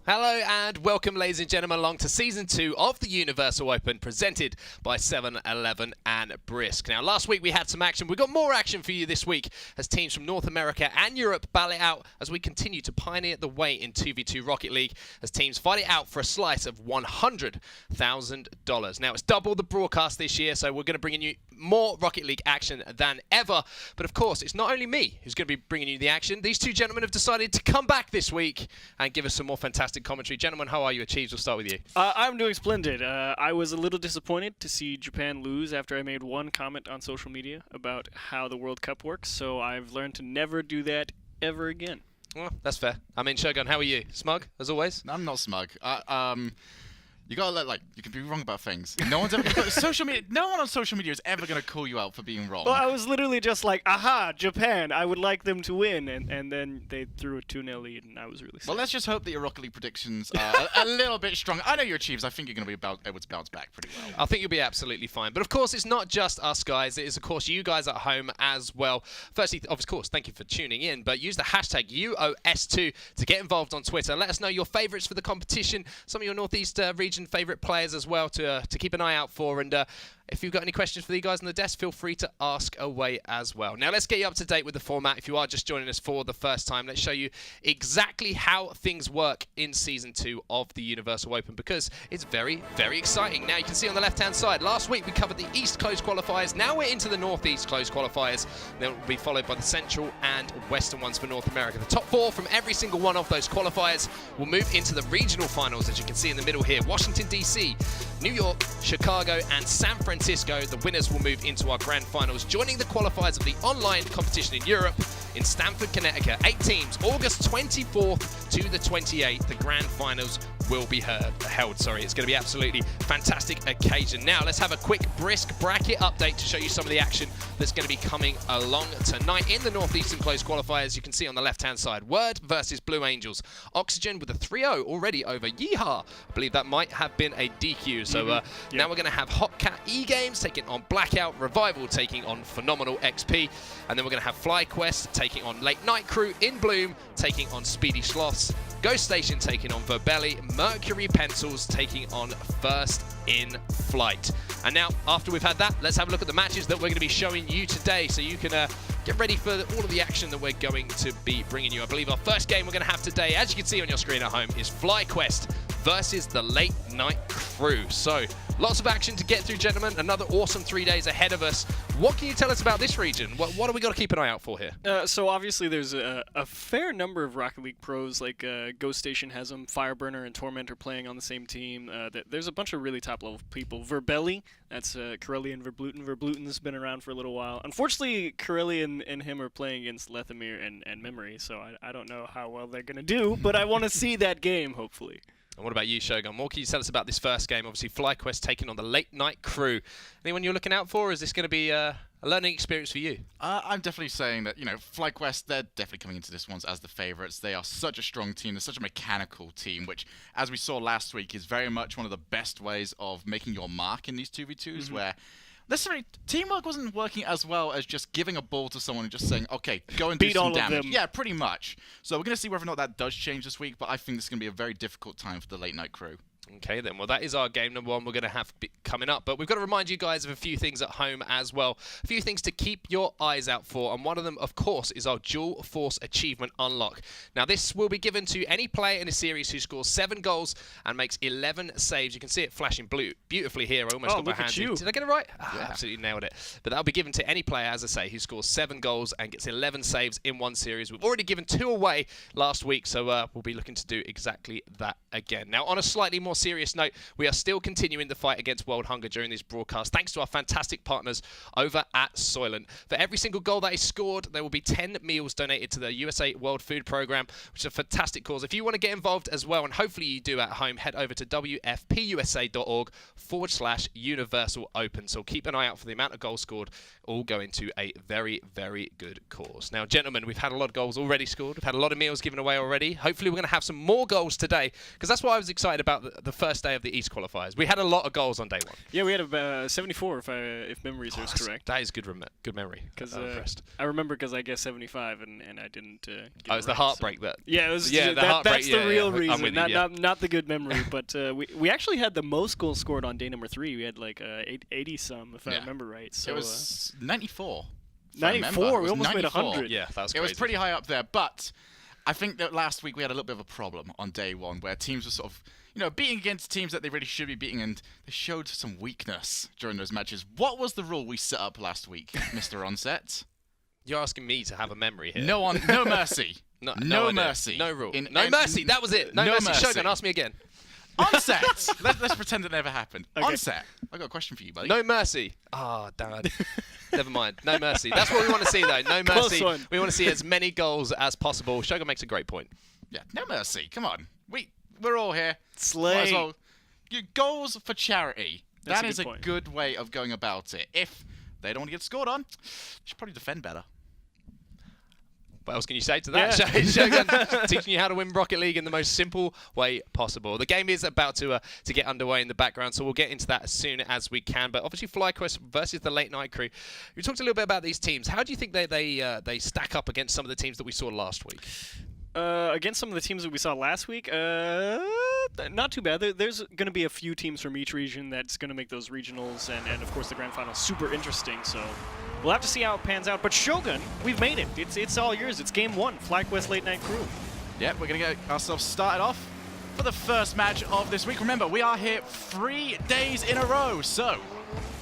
Hello and welcome, ladies and gentlemen, along to Season 2 of the Universal Open, presented by 7-Eleven and Brisk. Now, last week we had some action. We've got more action for you this week as teams from North America and Europe battle it out as we continue to pioneer the way in 2v2 Rocket League as teams fight it out for a slice of $100,000. Now, it's double the broadcast this year, so we're going to bring in you more Rocket League action than ever. But of course, it's not only me who's going to be bringing you the action. These two gentlemen have decided to come back this week and give us some more fantastic commentary. Gentlemen, how are you? Achieves, we'll start with you. I'm doing splendid. I was a little disappointed to see Japan lose after I made one comment on social media about how the World Cup works, so I've learned to never do that ever again. Well, that's fair. I mean, Shogun, how are you? Smug, as always? I'm not smug. You gotta let, you can be wrong about things. No one's ever social media. No one on social media is ever gonna call you out for being wrong. Well, I was literally just like, aha, Japan, I would like them to win, and then they threw a 2-0 lead, and I was really sad. Well, let's just hope that your Rocket League predictions are a little bit stronger. I know your Chiefs. I think you're gonna be able to bounce back pretty well. I think you'll be absolutely fine. But of course, it's not just us guys. It is, of course, you guys at home as well. Firstly, of course, thank you for tuning in. But use the hashtag UOS2 to get involved on Twitter. Let us know your favourites for the competition. Some of your Northeast region favourite players as well to keep an eye out for. And if you've got any questions for the guys on the desk, feel free to ask away as well. Now, let's get you up to date with the format. If you are just joining us for the first time, let's show you exactly how things work in Season 2 of the Universal Open, because it's very, very exciting. Now, you can see on the left-hand side, last week we covered the East Closed Qualifiers. Now we're into the Northeast Closed Qualifiers. Then it will be followed by the Central and Western ones for North America. The top 4 from every single one of those qualifiers will move into the regional finals, as you can see in the middle here. Washington, D.C., New York, Chicago, and San Francisco. The winners will move into our grand finals, joining the qualifiers of the online competition in Europe in Stamford, Connecticut. 8 teams, August 24th to the 28th. The grand finals will be held. It's going to be absolutely fantastic occasion. Now, let's have a quick Brisk bracket update to show you some of the action that's going to be coming along tonight in the Northeastern Closed Qualifiers. You can see on the left-hand side, Word versus Blue Angels. Oxygen with a 3-0 already over Yeehaw. I believe that might have been a DQ. So now we're going to have Hot Cat E-Games taking on Blackout, Revival taking on Phenomenal XP, and then we're going to have Flyquest taking on Late Night Crew, In Bloom taking on Speedy Sloths, Ghost Station taking on Verbelli, Mercury Pencils taking on First in Flight. And now, after we've had that, let's have a look at the matches that we're going to be showing you today, so you can get ready for all of the action that we're going to be bringing you. I believe our first game we're going to have today, as you can see on your screen at home, is Flyquest versus the Late Night Crew. So, lots of action to get through, gentlemen. Another awesome 3 days ahead of us. What can you tell us about this region? What have we got to keep an eye out for here? So obviously there's a fair number of Rocket League pros, like Ghost Station has them, Fireburner and Torment are playing on the same team. There's a bunch of really top-level people. Verbelli, that's Corelli and Verbluten. Verbluten's been around for a little while. Unfortunately, Corelli and him are playing against Lethamir and Memory, so I don't know how well they're going to do, but I want to see that game, hopefully. And what about you, Shogun? What can you tell us about this first game? Obviously, Flyquest taking on the Late Night Crew. Anyone you're looking out for? Or is this going to be a learning experience for you? I'm definitely saying that, Flyquest, they're definitely coming into this one as the favourites. They are such a strong team. They're such a mechanical team, which, as we saw last week, is very much one of the best ways of making your mark in these 2v2s, where necessarily teamwork wasn't working as well as just giving a ball to someone and just saying, okay, go and do some damage. Yeah, pretty much. So we're going to see whether or not that does change this week, but I think this is going to be a very difficult time for the Late Night Crew. Okay, then. Well, that is our game number 1 we're going to have coming up. But we've got to remind you guys of a few things at home as well. A few things to keep your eyes out for. And one of them, of course, is our Dual Force Achievement Unlock. Now, this will be given to any player in a series who scores 7 goals and makes 11 saves. You can see it flashing blue beautifully here. I almost got my hands in. Did I get it right? Yeah. Absolutely nailed it. But that'll be given to any player, as I say, who scores 7 goals and gets 11 saves in one series. We've already given 2 away last week, so we'll be looking to do exactly that again. Now, on a slightly more serious note, we are still continuing the fight against world hunger during this broadcast, thanks to our fantastic partners over at Soylent. For every single goal that is scored, there will be 10 meals donated to the USA World Food Programme, which is a fantastic cause. If you want to get involved as well, and hopefully you do at home, head over to wfpusa.org/Universal Open. So keep an eye out for the amount of goals scored, all going to a very, very good cause. Now, gentlemen, we've had a lot of goals already scored. We've had a lot of meals given away already. Hopefully we're going to have some more goals today, because that's why I was excited about the first day of the East qualifiers? We had a lot of goals on day one. Yeah, we had about 74 if memory serves correct. That is good memory. Because I'm impressed. I remember because I guessed 75 and I didn't. Get Oh, it's the heartbreak that. Yeah, it was. Yeah, the heartbreak. That's the real I'm reason, with you, not the good memory. But we actually had the most goals scored on day number 3. We had like 80 some, if I remember right. So it was 94. 94. We almost made 94. 100. Yeah, that was It crazy. was pretty high up there, but I think that last week we had a little bit of a problem on day one where teams were sort of, beating against teams that they really should be beating, and they showed some weakness during those matches. What was the rule we set up last week, Mr. Onset? You're asking me to have a memory here. No mercy. No idea. mercy. No rule. No mercy. That was it. No mercy. Shogun, ask me again. Onset! Let's pretend it never happened. Okay. Onset, I got a question for you, buddy. No mercy. Ah, Dad. Never mind. No mercy. That's what we want to see, though. No Close mercy. one. We want to see as many goals as possible. Shogun makes a great point. Yeah, no mercy. Come on. We're all here. Slay. Might as well. Goals for charity. That's That a is good a point. good way of going about it. If they don't want to get scored on, they should probably defend better. What else can you say to that? Yeah. Shogun teaching you how to win Rocket League in the most simple way possible. The game is about to get underway in the background, so we'll get into that as soon as we can. But obviously, Flyquest versus the Late Night Crew. We talked a little bit about these teams. How do you think they stack up against some of the teams that we saw last week? Against some of the teams that we saw last week, not too bad. There's going to be a few teams from each region that's going to make those regionals and of course, the grand finals super interesting. So we'll have to see how it pans out. But Shogun, we've made it. It's all yours. It's game 1, Flyquest Late Night Crew. Yep, we're going to get ourselves started off for the first match of this week. Remember, we are here 3 days in a row, so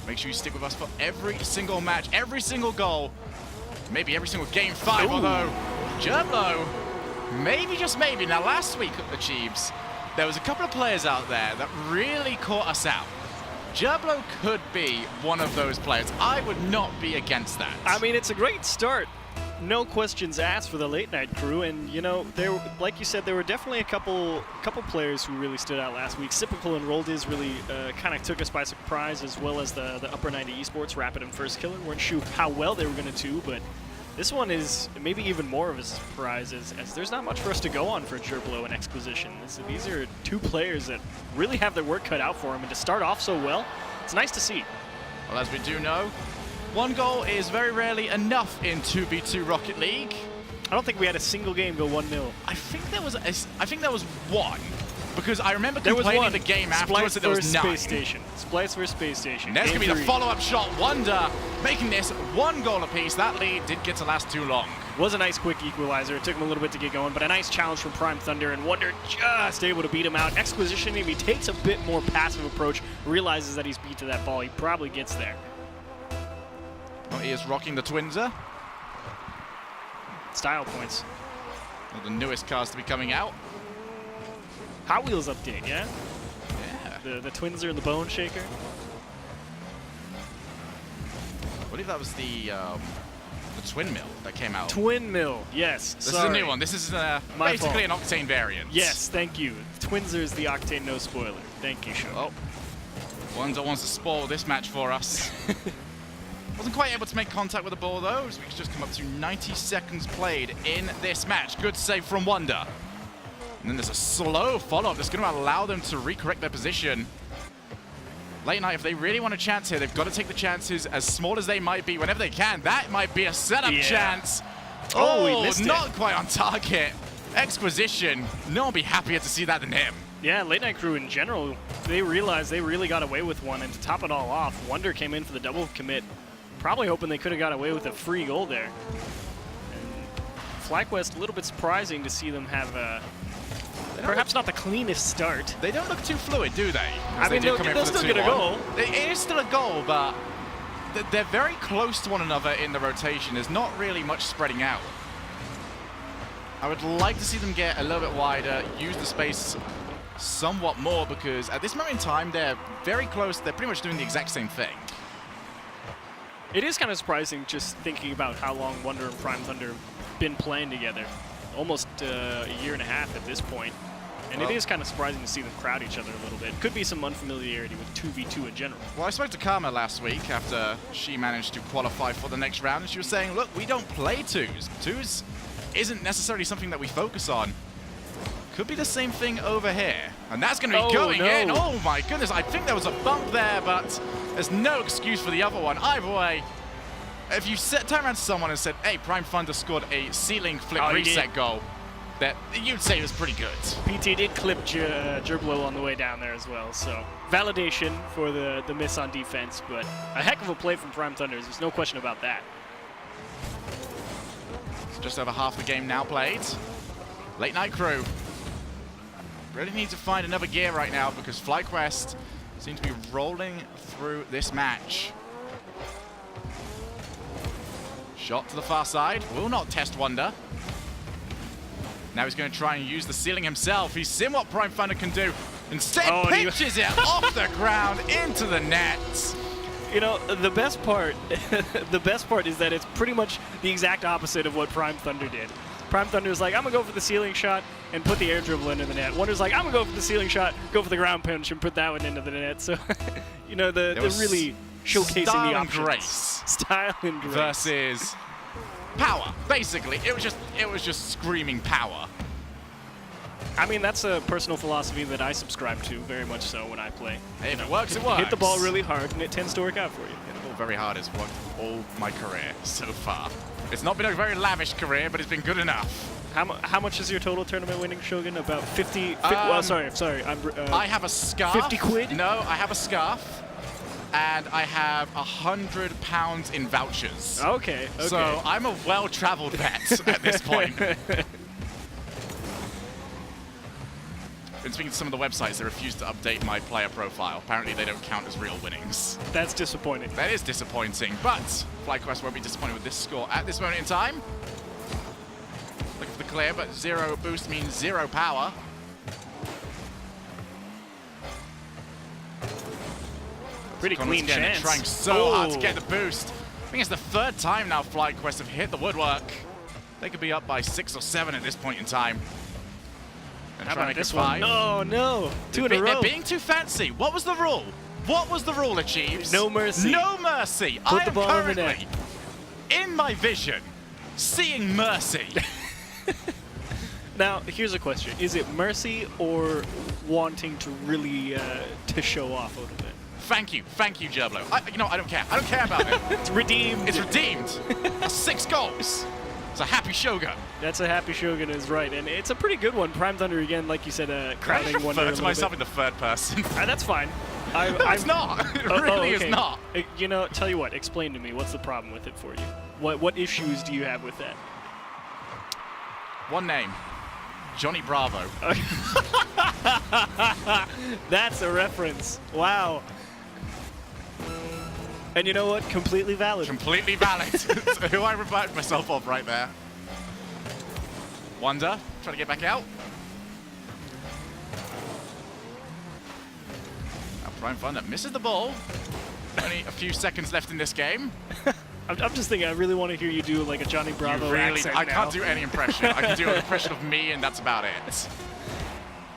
make sure you stick with us for every single match, every single goal, maybe every single game 5, although Gerblo, maybe, just maybe. Now, last week at the Chiefs, there was a couple of players out there that really caught us out. Gerblo could be one of those players. I would not be against that. I mean, it's a great start. No questions asked for the Late Night Crew, and there, like you said, there were definitely a couple players who really stood out last week. Sipical and Roldiz really kind of took us by surprise, as well as the Upper 90 Esports Rapid and First Killer. Weren't sure how well they were going to do, but this one is maybe even more of a surprise, as there's not much for us to go on for Gerblo and Exposition. These are 2 players that really have their work cut out for them, and to start off so well, it's nice to see. Well, as we do know, 1 goal is very rarely enough in 2v2 Rocket League. I don't think we had a single game go 1-0. I think there was 1, because I remember There was complaining one. the game afterwards that there was 9. Space Station. Splice versus Space Station. And there's Game going to be the 3. follow-up shot. Wonder making this 1 goal apiece. That lead didn't get to last too long. Was a nice quick equalizer. It took him a little bit to get going, but a nice challenge from Prime Thunder, and Wonder just able to beat him out. Exposition, if he takes a bit more passive approach, realizes that he's beat to that ball, he probably gets there. Well, he is rocking the Twinser. Style points. One of the newest cars to be coming out. Hot Wheels update, yeah? Yeah. The Twinser and the Bone Shaker. I believe that was the Twin Mill that came out. Twin Mill, yes. This is a new one. This is basically an Octane variant. Yes, thank you. Twinser is the Octane, no spoiler. Thank you, Shogun. Oh, Wonder wants to spoil this match for us. Wasn't quite able to make contact with the ball though, so we could just come up to 90 seconds played in this match. Good save from Wonder. And then there's a slow follow-up that's going to allow them to recorrect their position. Late Night, if they really want a chance here, they've got to take the chances as small as they might be whenever they can. That might be a setup chance. Oh, he missed not it. quite on target. Exposition. No one will be happier to see that than him. Yeah, Late Night Crew in general, they realized they really got away with one, and to top it all off, Wonder came in for the double commit, probably hoping they could have got away with a free goal there. And Flyquest, a little bit surprising to see them have perhaps not the cleanest start. They don't look too fluid, do they? I mean, they'll still get a goal. It is still a goal, but they're very close to one another in the rotation. There's not really much spreading out. I would like to see them get a little bit wider, use the space somewhat more, because at this moment in time, they're very close. They're pretty much doing the exact same thing. It is kind of surprising just thinking about how long Wonder and Prime Thunder have been playing together. Almost a year and a half at this point. And it is kind of surprising to see them crowd each other a little bit. Could be some unfamiliarity with 2v2 in general. Well, I spoke to Karma last week after she managed to qualify for the next round, and she was saying, look, we don't play twos. Twos isn't necessarily something that we focus on. Could be the same thing over here. And that's going to be going no. in. Oh my goodness, I think there was a bump there, but there's no excuse for the other one. Either way, if you turn around to someone and said, hey, Prime Thunder scored a ceiling flip reset goal, that you'd say it was pretty good. PT did clip Gerblo on the way down there as well, so validation for the miss on defense, but a heck of a play from Prime Thunders. There's no question about that. Just over half the game now played. Late Night Crew really need to find another gear right now because Flyquest seem to be rolling through this match. Shot to the far side. Will not test Wonder. Now he's going to try and use the ceiling himself. He's seen what Prime Thunder can do. Instead, pitches it off the ground into the net. You know, the best part is that it's pretty much the exact opposite of what Prime Thunder did. Prime Thunder is like, I'm going to go for the ceiling shot and put the air dribble into the net. Wonder's like, I'm going to go for the ceiling shot, go for the ground punch, and put that one into the net. So, you know, they're really showcasing the options. Grace. Style and grace. Versus power. Basically, it was just screaming power. I mean, that's a personal philosophy that I subscribe to very much so when I play. Hey, if it works, it works. Hit the ball really hard, and it tends to work out for you. Hit the ball very hard has worked all my career so far. It's not been a very lavish career, but it's been good enough. How much is your total tournament winning, Shogun? About 50? Well, sorry. I have a scarf. 50 quid? No, I have a scarf. And I have £100 in vouchers. Okay. So I'm a well-traveled vet at this point. Been speaking to some of the websites that refuse to update my player profile. Apparently they don't count as real winnings. That's disappointing. That is disappointing, but Flyquest won't be disappointed with this score at this moment in time. Looking for the clear, but 0 boost means 0 power. Pretty clean again, chance. Trying so hard to get the boost. I think it's the 3rd time now Flyquest have hit the woodwork. They could be up by 6 or 7 at this point in time. And How trying about to this make it 5. one? No. 2 in a row. They're being too fancy. What was the rule? What was the rule, Achieves? No mercy. No mercy. Put I the am ball in the currently, in my vision, seeing mercy. Now, here's a question. Is it mercy or wanting to really to show off a little bit? Thank you, Gerblo. I don't care. I don't care about it. It's redeemed. It's redeemed. That's 6 goals. It's a happy Shogun. That's a happy Shogun is right, and it's a pretty good one. Prime Thunder again, like you said, crowding I Wonder. refer to myself in the 3rd person. That's fine. It's not. It really is not. You know, tell you what. Explain to me. What's the problem with it for you? What issues do you have with that? One name. Johnny Bravo. That's a reference. Wow. And you know what? Completely valid. Completely valid. Who I reminded myself of right there. Wonder, trying to get back out. Now Prime Thunder misses the ball. Only a few seconds left in this game. I'm just thinking, I really want to hear you do like a Johnny Bravo accent I now. can't do any impression. I can do an impression of me, and that's about it.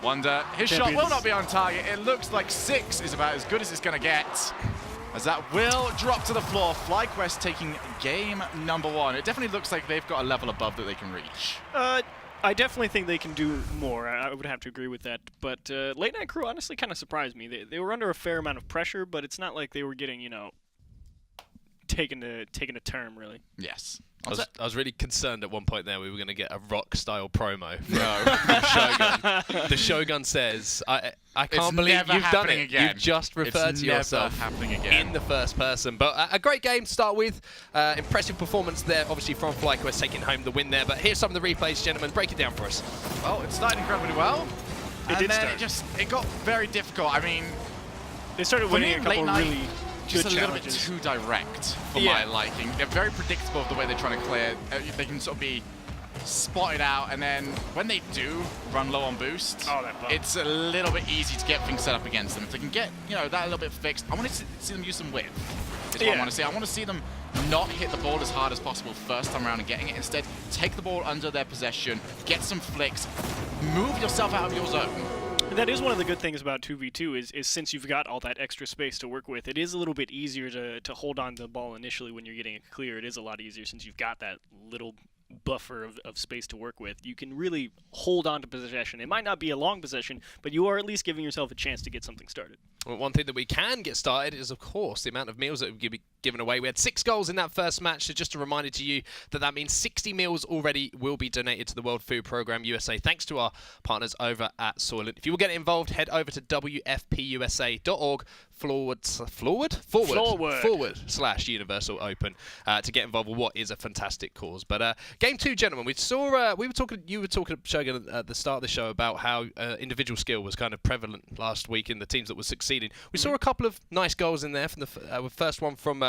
Wonder, his shot will not be on target. It looks like 6 is about as good as it's going to get. As that will drop to the floor. Flyquest taking game number 1. It definitely looks like they've got a level above that they can reach. I definitely think they can do more. I would have to agree with that. But Late Night Crew honestly kind of surprised me. They were under a fair amount of pressure, but it's not like they were getting, you know, taken a term, really. Yes. I was really concerned at one point there we were going to get a rock-style promo from Shogun. The Shogun says, I can't believe you've done it. Again. You've just referred to yourself in the 1st person. But a great game to start with. Impressive performance there, obviously, from Flyquest taking home the win there. But here's some of the replays, gentlemen. Break it down for us. Well, it started incredibly well. It got very difficult. I mean, they started winning a couple really just good a little bit challenges. too direct for my liking. They're very predictable of the way they're trying to clear. They can sort of be spotted out, and then when they do run low on boost, it's a little bit easy to get things set up against them. If they can get that a little bit fixed, I want to see them use some width. Is what I want to see. I want to see them not hit the ball as hard as possible first time around and getting it. Instead, take the ball under their possession, get some flicks, move yourself out of your zone. That is one of the good things about 2v2 is since you've got all that extra space to work with, it is a little bit easier to hold on to the ball initially when you're getting it clear. It is a lot easier since you've got that little buffer of space to work with, you can really hold on to possession. It might not be a long possession, but you are at least giving yourself a chance to get something started. Well, one thing that we can get started is, of course, the amount of meals that will be given away. We had 6 goals in that first match, so just a reminder to you that means 60 meals already will be donated to the World Food Programme USA, thanks to our partners over at Soylent. If you will get involved, head over to wfpusa.org/universal open to get involved with what is a fantastic cause. But game 2, gentlemen, you were talking, Shogun, at the start of the show about how individual skill was kind of prevalent last week in the teams that were succeeding. We saw a couple of nice goals in there from the first one from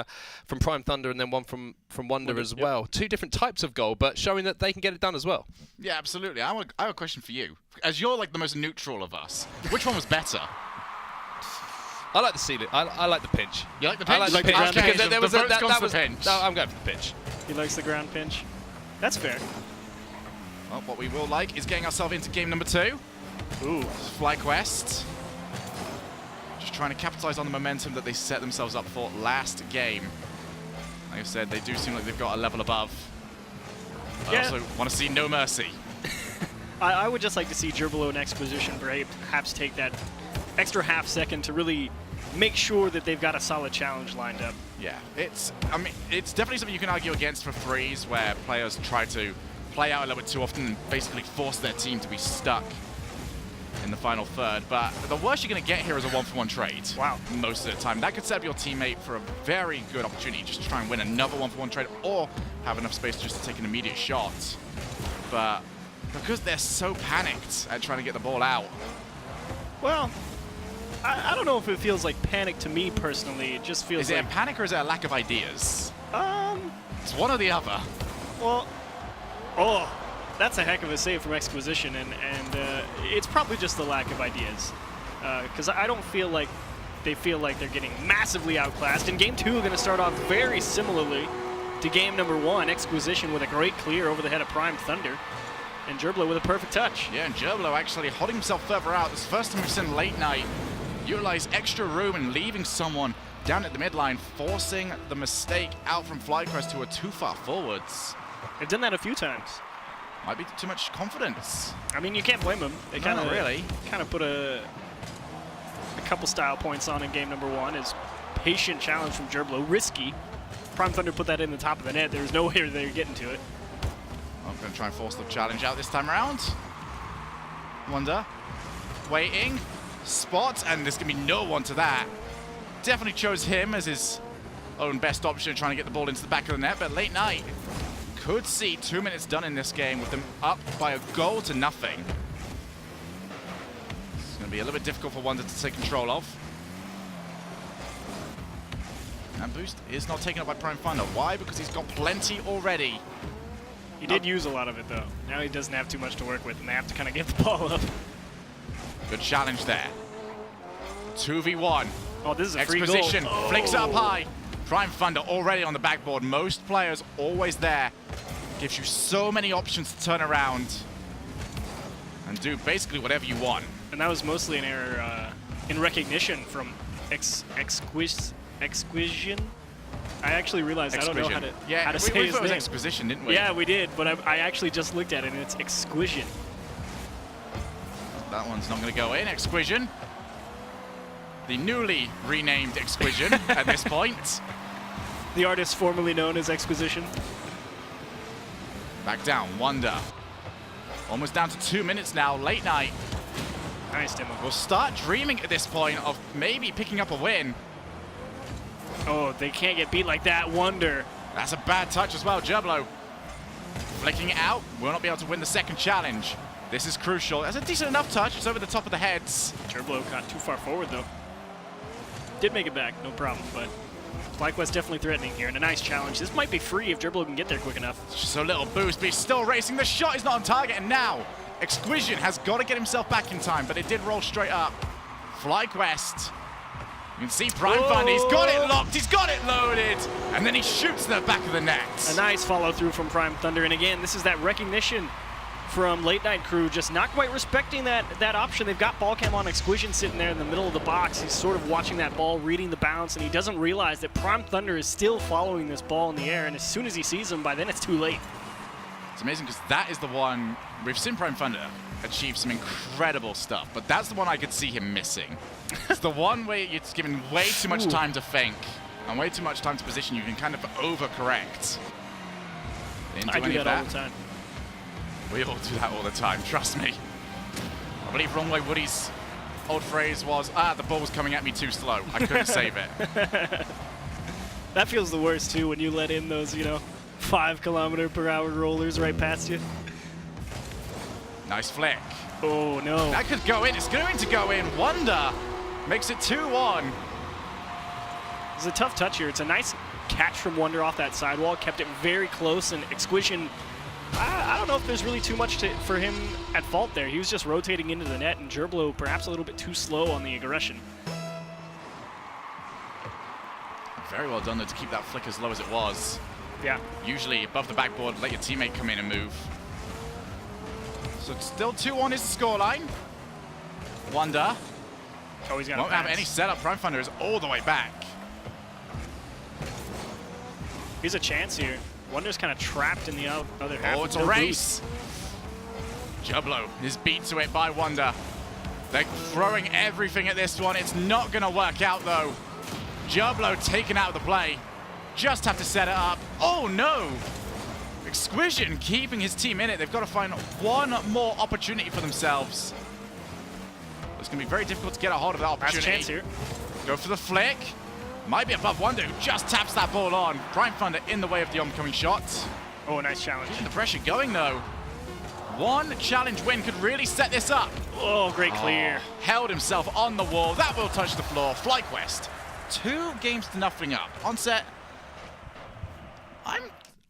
Prime Thunder and then one from Wonder as well. Yep. 2 different types of goal, but showing that they can get it done as well. Yeah, absolutely. I have a question for you. As you're like the most neutral of us, which one was better? I like the ceiling. I like the pinch. You like the pinch? I like the pinch because there was the that was the pinch. No, I'm going for the pinch. He likes the ground pinch. That's fair. Well, what we will like is getting ourselves into game number 2. Ooh. Flyquest. Just trying to capitalize on the momentum that they set themselves up for last game. Like I said, they do seem like they've got a level above. I also want to see no mercy. I would just like to see Gerbilo and Exposition perhaps take that extra half second to really make sure that they've got a solid challenge lined up. Yeah, it's definitely something you can argue against for freeze, where players try to play out a little bit too often and basically force their team to be stuck in the final third. But the worst you're going to get here is a 1-for-1 trade. Wow. Most of the time. That could set up your teammate for a very good opportunity just to try and win another 1-for-1 trade or have enough space just to take an immediate shot. But because they're so panicked at trying to get the ball out. Well, I don't know if it feels like panic to me personally. It just feels like... Is it a panic or is it a lack of ideas? It's one or the other. Well, that's a heck of a save from Exposition, and it's probably just the lack of ideas. Because I don't feel like they feel like they're getting massively outclassed. And game 2 are going to start off very similarly to game number 1. Exposition with a great clear over the head of Prime Thunder. And Gerbilo with a perfect touch. Yeah, and Gerbilo actually holding himself further out. This is the first time we've seen Late Night utilize extra room and leaving someone down at the midline, forcing the mistake out from Flyquest, who are too far forwards. They've done that a few times. Might be too much confidence. I mean, you can't blame them. They kind of put a couple style points on in game number 1. Is patient challenge from Gerbilo, risky. Prime Thunder put that in the top of the net. There's no way they're getting to it. I'm going to try and force the challenge out this time around. Wonder. Waiting. Spot. And there's going to be no one to that. Definitely chose him as his own best option, trying to get the ball into the back of the net. But Late Night could see 2 minutes done in this game with them up by a goal to nothing. It's going to be a little bit difficult for Wonder to take control of. And boost is not taken up by Prime Thunder. Why? Because he's got plenty already. He did use a lot of it, though. Now he doesn't have too much to work with, and they have to kind of get the ball up. Good challenge there. 2v1. Oh, this is a free goal. Exposition flicks it up high. Prime Thunder already on the backboard. Most players always there. Gives you so many options to turn around and do basically whatever you want. And that was mostly an error in recognition from Exquisition. I actually realized I don't know how to say his name. We Exposition, didn't we? Yeah, we did, but I actually just looked at it, and it's Exquisition. That one's not going to go in. Exquisition. The newly renamed Exquisition at this point. The artist formerly known as Exquisition. Back down, Wonder. Almost down to 2 minutes now. Late Night. Nice demo. We'll start dreaming at this point of maybe picking up a win. Oh, they can't get beat like that. Wonder. That's a bad touch as well. Gerbilo flicking it out. Will not be able to win the second challenge. This is crucial. That's a decent enough touch. It's over the top of the heads. Gerbilo got too far forward, though. Did make it back, no problem, but Flyquest definitely threatening here, and a nice challenge. This might be free if Gerbilo can get there quick enough. Just a little boost, but he's still racing. The shot is not on target, and now Exquisition has got to get himself back in time, but it did roll straight up. Flyquest. You can see Prime Thunder, he's got it locked, he's got it loaded, and then he shoots the back of the net. A nice follow-through from Prime Thunder, and again, this is that recognition from Late Night Crew, just not quite respecting that option. They've got ball cam on Exquisition sitting there in the middle of the box. He's sort of watching that ball, reading the bounce, and he doesn't realize that Prime Thunder is still following this ball in the air, and as soon as he sees him, by then it's too late. It's amazing because that is the one we've seen Prime Thunder achieve some incredible stuff, but that's the one I could see him missing. It's the one where you're given way too much time to think and way too much time to position. You can kind of overcorrect. I do that all the time. We all do that all the time, trust me. I believe Wrong Way Woody's old phrase was, the ball was coming at me too slow. I couldn't save it. That feels the worst, too, when you let in those, 5-km/h rollers right past you. Nice flick. Oh, no. That could go in. It's going to go in. Wonder makes it 2-1. It's a tough touch here. It's a nice catch from Wonder off that sidewall. Kept it very close, and Exquisition, I don't know if there's really too much for him at fault there. He was just rotating into the net, and Gerblo perhaps a little bit too slow on the aggression. Very well done, though, to keep that flick as low as it was. Yeah. Usually above the backboard, let your teammate come in and move. So it's still 2-1 is the scoreline. Wonder. Oh, he's got won't have any setup. Prime Thunder is all the way back. Here's a chance here. Wonder's kind of trapped in the other half. Oh, it's a race. Gerblo is beat to it by Wonder. They're throwing everything at this one. It's not going to work out, though. Gerblo taken out of the play. Just have to set it up. Oh, no. Exquisition keeping his team in it. They've got to find one more opportunity for themselves. It's going to be very difficult to get a hold of that opportunity. Nice chance here. Go for the flick. Might be above Wonder, who just taps that ball on. Prime Thunder in the way of the oncoming shot. Oh, nice challenge. Keeping the pressure going, though. One challenge win could really set this up. Oh, great clear. Held himself on the wall. That will touch the floor. Flyquest, 2-0 up. On set,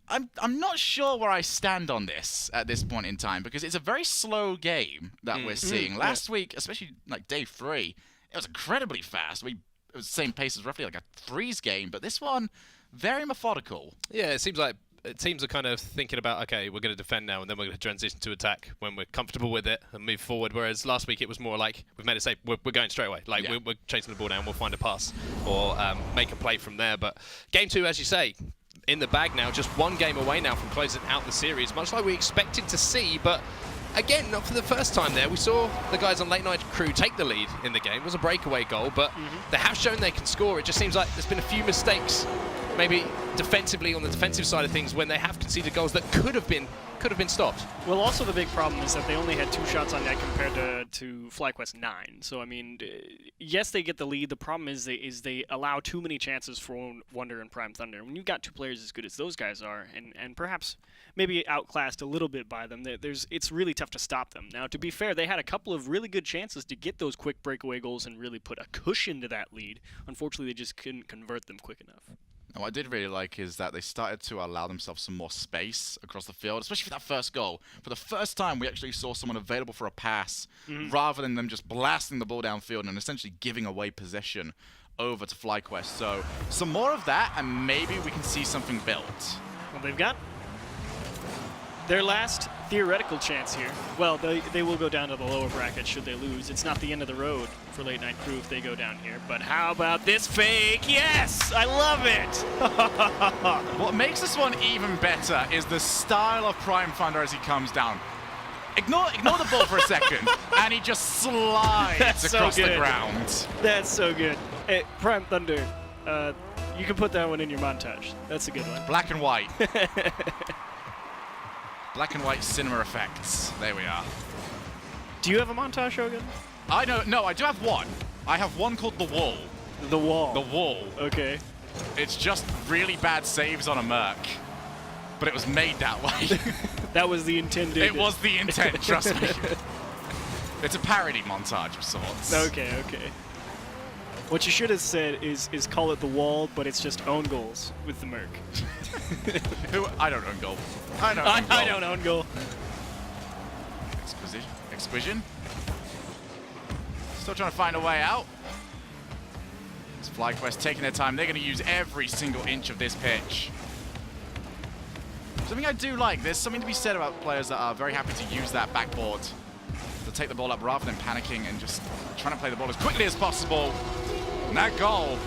I'm not sure where I stand on this at this point in time, because it's a very slow game that we're seeing. Last week, especially like day 3, it was incredibly fast. It was the same pace as roughly like a Threes game, but this one, very methodical. Yeah, it seems like teams are kind of thinking about, okay, we're going to defend now, and then we're going to transition to attack when we're comfortable with it and move forward. Whereas last week it was more like, we've made it safe, we're going straight away. Like, we're chasing the ball down, we'll find a pass or make a play from there. But game 2, as you say, in the bag now, just one game away now from closing out the series, much like we expected to see. But again, not for the first time there. We saw the guys on Late Night Crew take the lead in the game. It was a breakaway goal, but they have shown they can score. It just seems like there's been a few mistakes, maybe defensively on the defensive side of things, when they have conceded goals that could have been stopped. Well, also the big problem is that they only had 2 shots on net compared to Flyquest 9. So, I mean, yes, they get the lead. The problem is they allow too many chances for Wonder and Prime Thunder. When you've got 2 players as good as those guys are, and perhaps maybe outclassed a little bit by them, it's really tough to stop them. Now, to be fair, they had a couple of really good chances to get those quick breakaway goals and really put a cushion to that lead. Unfortunately, they just couldn't convert them quick enough. And what I did really like is that they started to allow themselves some more space across the field, especially for that first goal. For the first time, we actually saw someone available for a pass rather than them just blasting the ball downfield and essentially giving away possession over to Flyquest. So some more of that, and maybe we can see something built. Well, they've got their last theoretical chance here. Well, they will go down to the lower bracket should they lose. It's not the end of the road for Late Night Crew if they go down here. But how about this fake? Yes! I love it! What makes this one even better is the style of Prime Thunder as he comes down. Ignore the ball for a second, and he just slides across the ground. That's so good. Hey, Prime Thunder, you can put that one in your montage. That's a good one. Black and white. Black and white cinema effects. There we are. Do you have a montage, Shogun? No, I do have one. I have one called The Wall. The Wall. The Wall. Okay. It's just really bad saves on a Merc. But it was made that way. That was the intended. It was the intent, trust me. It's a parody montage of sorts. Okay. What you should have said is call it The Wall, but it's just own goals with the Merc. I don't own goal. I don't own goal. Exquisition. Still trying to find a way out. It's Flyquest taking their time. They're going to use every single inch of this pitch. Something I do like, there's something to be said about players that are very happy to use that backboard to take the ball up rather than panicking and just trying to play the ball as quickly as possible. And that goal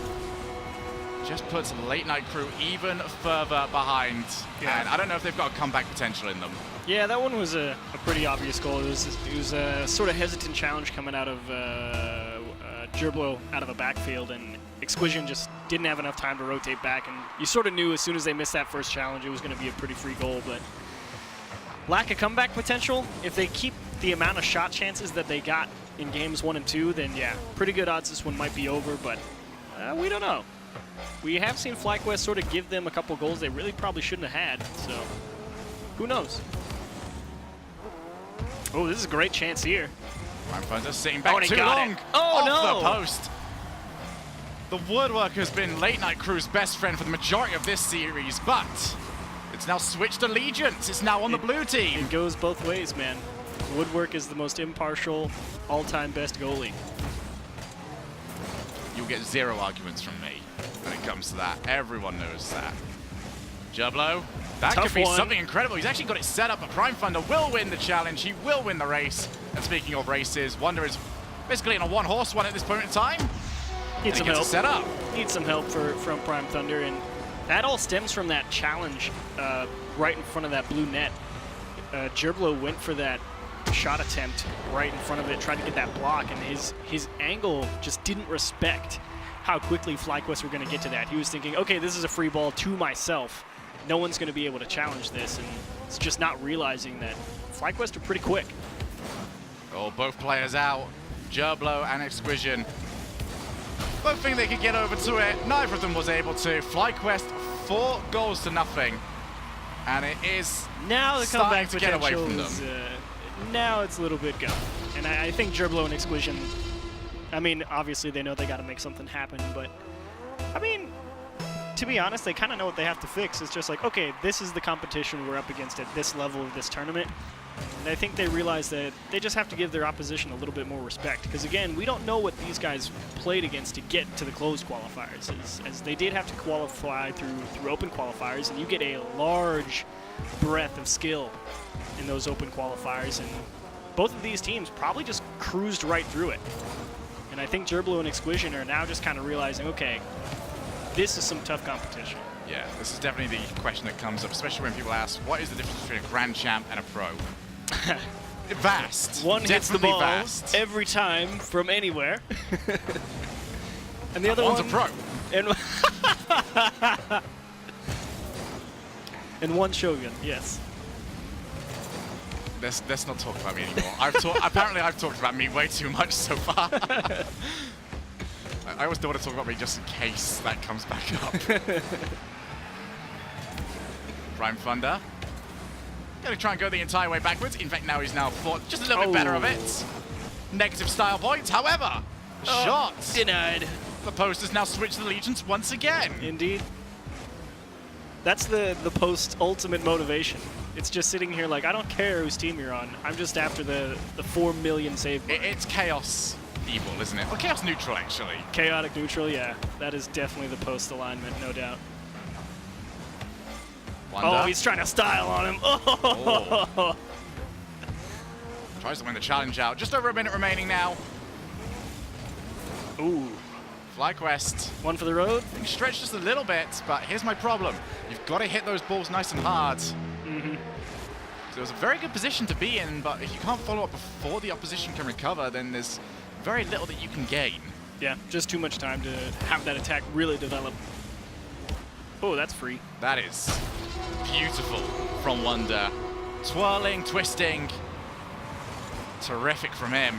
just puts Late Night Crew even further behind. Yeah. And I don't know if they've got a comeback potential in them. Yeah, that one was a pretty obvious goal. It was a sort of hesitant challenge coming out of Gerblo out of a backfield, and Exquisition just didn't have enough time to rotate back, and you sort of knew as soon as they missed that first challenge it was going to be a pretty free goal, but lack of comeback potential. If they keep the amount of shot chances that they got in games 1 and 2, then yeah, pretty good odds this one might be over, but we don't know. We have seen Flyquest sort of give them a couple goals they really probably shouldn't have had, so who knows? Oh, this is a great chance here. Primefunder's sitting back and he too got long it. Oh, off no. the post. The Woodwork has been Late Night Crew's best friend for the majority of this series, but it's now switched allegiance. It's now on the blue team. It goes both ways, man. Woodwork is the most impartial, all-time best goalie. You'll get zero arguments from me when it comes to that. Everyone knows that. Jublo, that Tough could be one. something incredible. He's actually got it set up, but Primefunder will win the challenge. He will win the race. And speaking of races, Wonder is basically in a one-horse one at this point in time. Needs some He gets help. it set up. Needs some help from Prime Thunder, and that all stems from that challenge right in front of that blue net. Gerblo went for that shot attempt right in front of it, tried to get that block, and his angle just didn't respect how quickly Flyquest were going to get to that. He was thinking, okay, this is a free ball to myself. No one's going to be able to challenge this, and it's just not realizing that Flyquest are pretty quick. Oh, both players out. Gerblo and Exquisition. Both think they could get over to it. Neither of them was able to. Flyquest 4 goals to nothing. And it is Now the starting comeback to get away potential from them. is, now it's a little bit gone. And I think Gerblo and Exquisition, I mean, obviously they know they got to make something happen, but I mean, to be honest, they kind of know what they have to fix. It's just like, okay, this is the competition we're up against at this level of this tournament. And I think they realize that they just have to give their opposition a little bit more respect. Because again, we don't know what these guys played against to get to the closed qualifiers, as they did have to qualify through open qualifiers, and you get a large breadth of skill in those open qualifiers, and both of these teams probably just cruised right through it. And I think Gerblo and Exquisition are now just kind of realizing, okay, this is some tough competition. Yeah, this is definitely the question that comes up, especially when people ask, what is the difference between a Grand Champ and a Pro? Vast. One hits the Definitely ball vast. every time from anywhere. And the other One's one, a Pro. And, and one Shogun, yes. Let's not talk about me anymore. Apparently I've talked about me way too much so far. I always don't want to talk about me just in case that comes back up. Primefunder. Gonna try and go the entire way backwards. In fact, now he's thought just a little bit better of it. Negative style points, however. Shots. Denied. The post has now switched allegiance once again. Indeed. That's the post ultimate motivation. It's just sitting here like, I don't care whose team you're on. I'm just after the 4 million save mark. It's chaos evil, isn't it? Well, chaos neutral, actually. Chaotic neutral, yeah. That is definitely the post alignment, no doubt. Wonder. Oh, he's trying to style on him. Oh. Tries to win the challenge out. Just over a minute remaining now. Ooh. Flyquest. One for the road. Being stretched just a little bit, but here's my problem. You've got to hit those balls nice and hard. Mm-hmm. So it was a very good position to be in, but if you can't follow up before the opposition can recover, then there's very little that you can gain. Yeah, just too much time to have that attack really develop. Oh, that's free. That is beautiful from Wonder. Twirling, twisting. Terrific from him.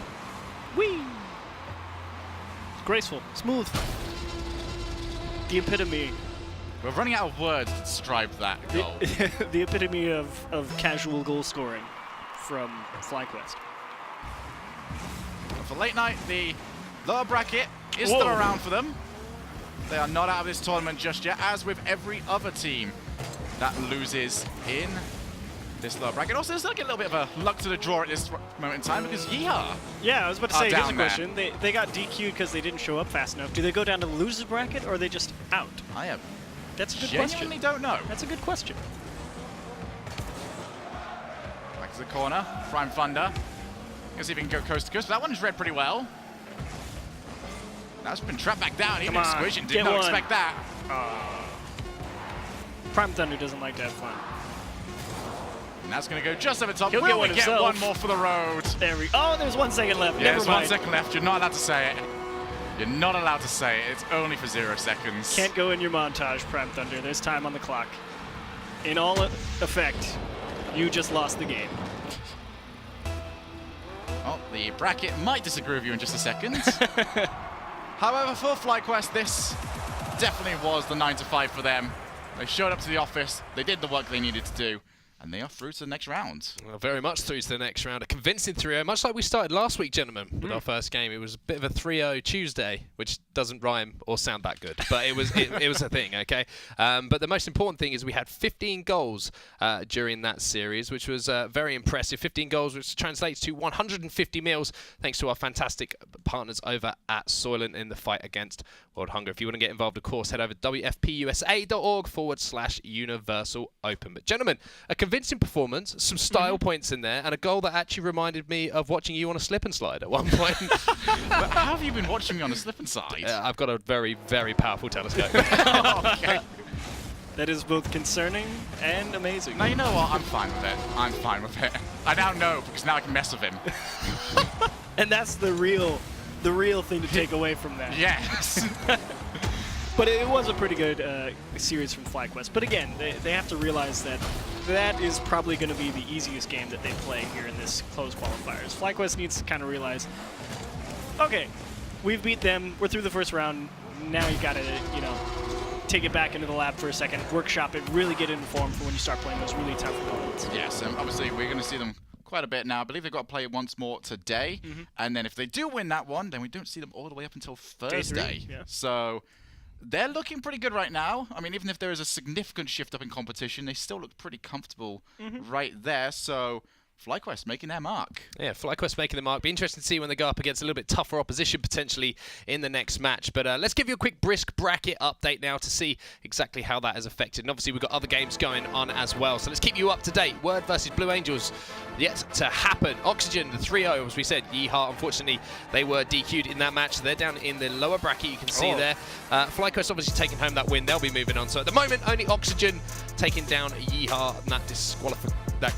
Whee! Graceful, smooth. The epitome. We're running out of words to describe that goal. The epitome of casual goal scoring from Flyquest. For late night, the lower bracket is still Whoa. around for them. They are not out of this tournament just yet, as with every other team that loses in this lower bracket. Also, there's like a little bit of a luck to the draw at this moment in time, because Yeehaw. Yeah, I was about to say, here's a down there. question. They got DQ'd because they didn't show up fast enough. Do they go down to the loser's bracket, or are they just out? I am That's a good genuinely question. don't know. That's a good question. Back to the corner, Primefunder. Let's see if he can go coast to coast. That one's read pretty well. That's been trapped back down. Even Come on, Exquisition did get not one. expect that. Prime Thunder doesn't like to have fun. And that's going to go just over the top. He'll Will get we one get himself. one more for the road? There we. Oh, there's 1 second left. Yeah, Never there's mind. 1 second left. You're not allowed to say it. You're not allowed to say it. It's only for 0 seconds. Can't go in your montage, Prime Thunder. There's time on the clock. In all effect, you just lost the game. Oh, the bracket might disagree with you in just a second. However, for Flyquest, this definitely was the 9 to 5 for them. They showed up to the office, they did the work they needed to do, and they are through to the next round. Well, very much through to the next round. A convincing 3-0, much like we started last week, gentlemen, with our first game. It was a bit of a 3-0 Tuesday, which doesn't rhyme or sound that good, but it was it was a thing, okay? But the most important thing is we had 15 goals during that series, which was very impressive. 15 goals, which translates to 150 meals, thanks to our fantastic partners over at Soylent in the fight against World Hunger. If you want to get involved, of course, head over to wfpusa.org/Universal Open. But gentlemen, a convincing performance, some style points in there, and a goal that actually reminded me of watching you on a slip and slide at one point. But how have you been watching me on a slip and slide? I've got a very, very powerful telescope. Okay. That is both concerning and amazing. Now, you know what? I'm fine with it. I'm fine with it. I now know, because now I can mess with him. And that's the real thing to take away from that. Yes. But it was a pretty good series from Flyquest. But again, they have to realize that that is probably going to be the easiest game that they play here in this closed qualifiers. Flyquest needs to kind of realize, okay, we've beat them. We're through the first round. Now you got to, take it back into the lab for a second, workshop it, really get it in form for when you start playing those really tough opponents. Yes, obviously we're going to see them quite a bit now. I believe they've got to play once more today. And then if they do win that one, then we don't see them all the way up until Thursday. Day 3, yeah. So they're looking pretty good right now. I mean, even if there is a significant shift up in competition, they still look pretty comfortable right there. So Flyquest making their mark. Yeah, Flyquest making the mark. Be interesting to see when they go up against a little bit tougher opposition potentially in the next match. But let's give you a quick brisk bracket update now to see exactly how that has affected. And obviously we've got other games going on as well. So let's keep you up to date. Word versus Blue Angels yet to happen. Oxygen, the 3-0, as we said. Yeehaw, unfortunately, they were DQ'd in that match. They're down in the lower bracket, you can see there. Flyquest obviously taking home that win. They'll be moving on. So at the moment, only Oxygen taking down Yeehaw and that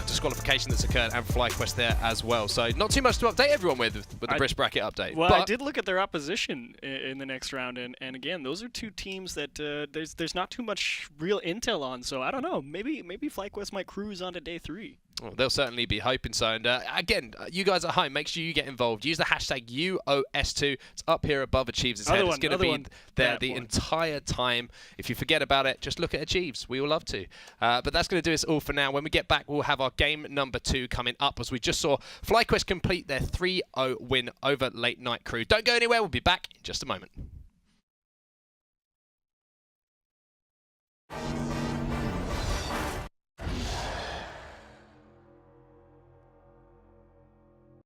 disqualification that's occurred, and Flyquest there as well. So not too much to update everyone with the brisk bracket update. Well, but I did look at their opposition in the next round, and again, those are two teams that there's not too much real intel on. So I don't know. Maybe Flyquest might cruise on to day 3. Well, they'll certainly be hoping so. And again, you guys at home, make sure you get involved. Use the hashtag UOS2. It's up here above Achieves' head. It's going to be there the entire time. If you forget about it, just look at Achieves. We will love to. But that's going to do us all for now. When we get back, we'll have our game number 2 coming up, as we just saw Flyquest complete their 3-0 win over Late Night Crew. Don't go anywhere. We'll be back in just a moment.